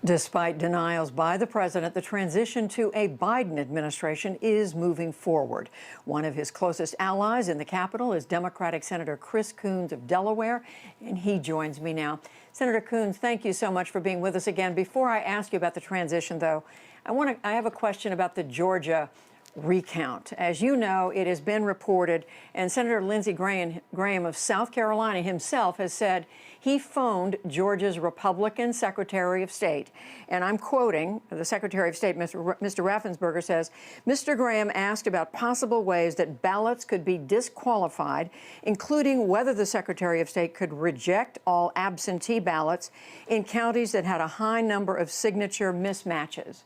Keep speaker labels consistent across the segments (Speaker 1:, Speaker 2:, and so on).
Speaker 1: Despite denials by the president, the transition to a Biden administration is moving forward. One of his closest allies in the Capitol is Democratic Senator Chris Coons of Delaware, and he joins me now. Senator Coons, thank you so much for being with us again. Before I ask you about the transition, though, I have a question about the Georgia recount. As you know, it has been reported, and Senator Lindsey Graham of South Carolina himself has said he phoned Georgia's Republican Secretary of State. And I'm quoting the Secretary of State, Mr. Raffensperger, says, Mr. Graham asked about possible ways that ballots could be disqualified, including whether the Secretary of State could reject all absentee ballots in counties that had a high number of signature mismatches.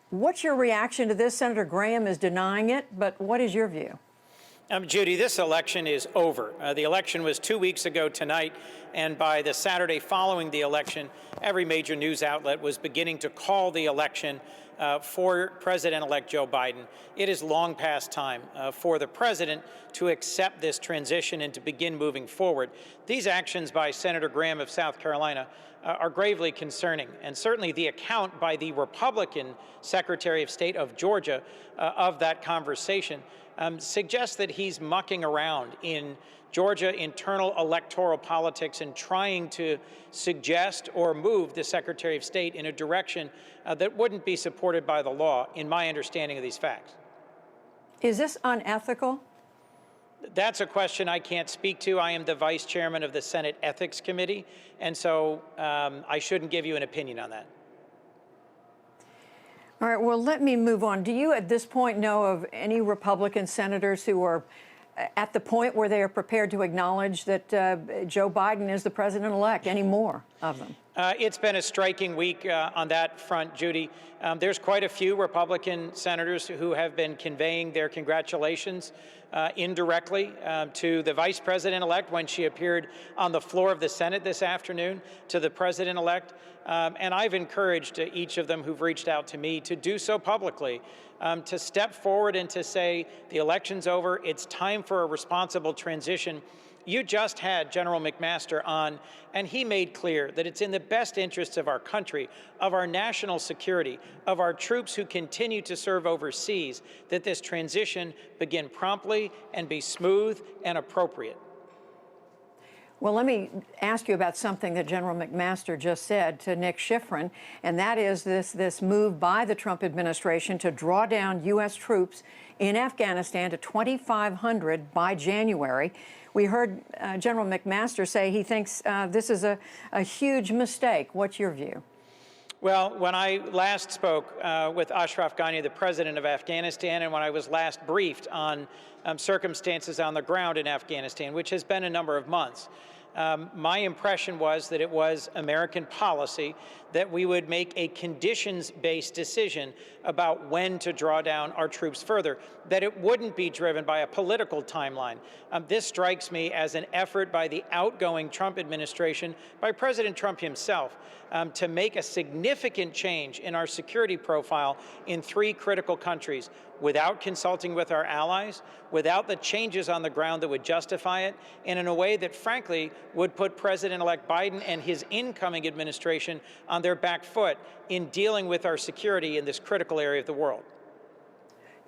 Speaker 1: What's your reaction to this? Senator Graham is denying it, but what is your view?
Speaker 2: Judy, this election is over. The election was 2 weeks ago tonight, and by the Saturday following the election, every major news outlet was beginning to call the election for President-elect Joe Biden. It is long past time for the president to accept this transition and to begin moving forward. These actions by Senator Graham of South Carolina are gravely concerning, and certainly the account by the Republican Secretary of State of Georgia of that conversation suggests that he's mucking around in Georgia internal electoral politics and trying to suggest or move the Secretary of State in a direction that wouldn't be supported by the law, in my understanding of these facts.
Speaker 1: Is this unethical?
Speaker 2: That's a question I can't speak to. I am the vice chairman of the Senate Ethics Committee, and so I shouldn't give you an opinion on that.
Speaker 1: All right, well, let me move on. Do you at this point know of any Republican senators who are at the point where they are prepared to acknowledge that Joe Biden is the president-elect? Any more of them?
Speaker 2: It's been a striking week on that front, Judy. There's quite a few Republican senators who have been conveying their congratulations indirectly to the vice president-elect when she appeared on the floor of the Senate this afternoon, to the president-elect. And I've encouraged each of them who've reached out to me to do so publicly, to step forward and to say the election's over, it's time for a responsible transition. You just had General McMaster on, and he made clear that it's in the best interests of our country, of our national security, of our troops who continue to serve overseas, that this transition begin promptly and be smooth and appropriate.
Speaker 1: Well, let me ask you about something that General McMaster just said to Nick Schifrin, and that is this move by the Trump administration to draw down U.S. troops in Afghanistan to 2,500 by January. We heard General McMaster say he thinks this is a huge mistake. What's your view?
Speaker 2: Well, when I last spoke with Ashraf Ghani, the president of Afghanistan, and when I was last briefed on circumstances on the ground in Afghanistan, which has been a number of months, my impression was that it was American policy that we would make a conditions-based decision about when to draw down our troops further, that it wouldn't be driven by a political timeline. This strikes me as an effort by the outgoing Trump administration, by President Trump himself, to make a significant change in our security profile in 3 critical countries without consulting with our allies, without the changes on the ground that would justify it, and in a way that, frankly, would put President-elect Biden and his incoming administration on their back foot in dealing with our security in this critical area of the world.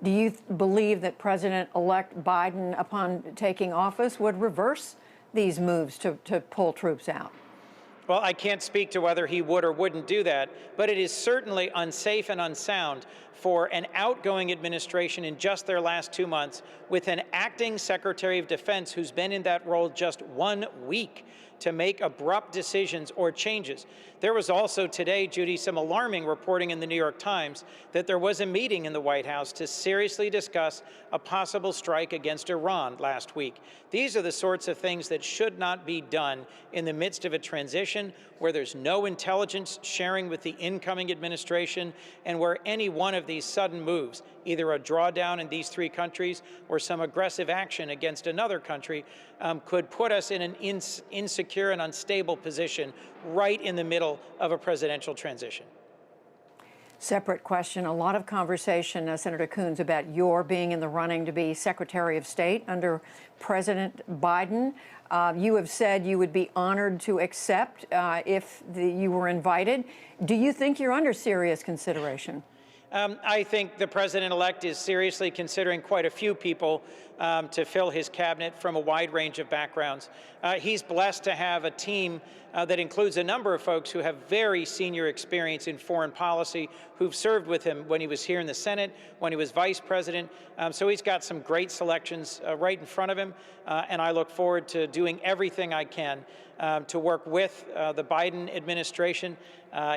Speaker 1: Do you believe that President-elect Biden, upon taking office, would reverse these moves to pull troops out?
Speaker 2: Well, I can't speak to whether he would or wouldn't do that, but it is certainly unsafe and unsound for an outgoing administration in just their last 2 months, with an acting Secretary of Defense who's been in that role just 1 week, to make abrupt decisions or changes. There was also today, Judy, some alarming reporting in the New York Times that there was a meeting in the White House to seriously discuss a possible strike against Iran last week. These are the sorts of things that should not be done in the midst of a transition where there's no intelligence sharing with the incoming administration, and where any one of these sudden moves, either a drawdown in these 3 countries or some aggressive action against another country, could put us in an insecure and unstable position right in the middle of a presidential transition.
Speaker 1: Separate question. A lot of conversation, Senator Coons, about your being in the running to be Secretary of State under President Biden. You have said you would be honored to accept if you were invited. Do you think you're under serious consideration?
Speaker 2: I think the president-elect is seriously considering quite a few people to fill his cabinet from a wide range of backgrounds. He's blessed to have a team that includes a number of folks who have very senior experience in foreign policy, who've served with him when he was here in the Senate, when he was vice president. So he's got some great selections right in front of him, and I look forward to doing everything I can to work with the Biden administration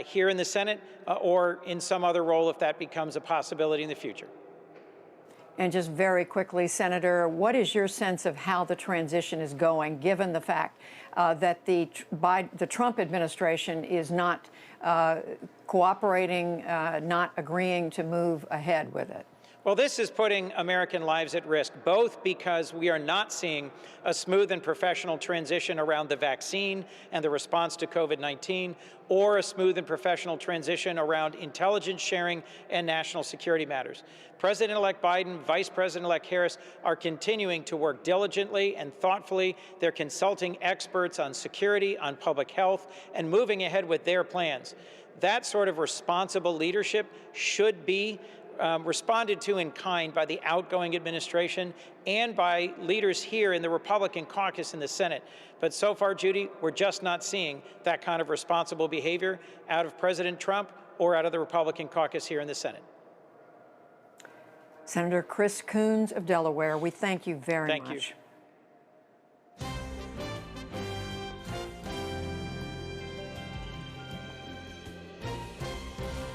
Speaker 2: here in the Senate or in some other role if that becomes a possibility in the future.
Speaker 1: And just very quickly, Senator, what is your sense of how the transition is going, given the fact that the Trump administration is not cooperating, not agreeing to move ahead with it?
Speaker 2: Well, this is putting American lives at risk, both because we are not seeing a smooth and professional transition around the vaccine and the response to COVID-19, or a smooth and professional transition around intelligence sharing and national security matters. President-elect Biden, Vice President-elect Harris are continuing to work diligently and thoughtfully. They're consulting experts on security, on public health, and moving ahead with their plans. That sort of responsible leadership should be responded to in kind by the outgoing administration and by leaders here in the Republican caucus in the Senate. But so far, Judy, we're just not seeing that kind of responsible behavior out of President Trump or out of the Republican caucus here in the Senate.
Speaker 1: Senator Chris Coons of Delaware, we thank you very much.
Speaker 2: Thank you.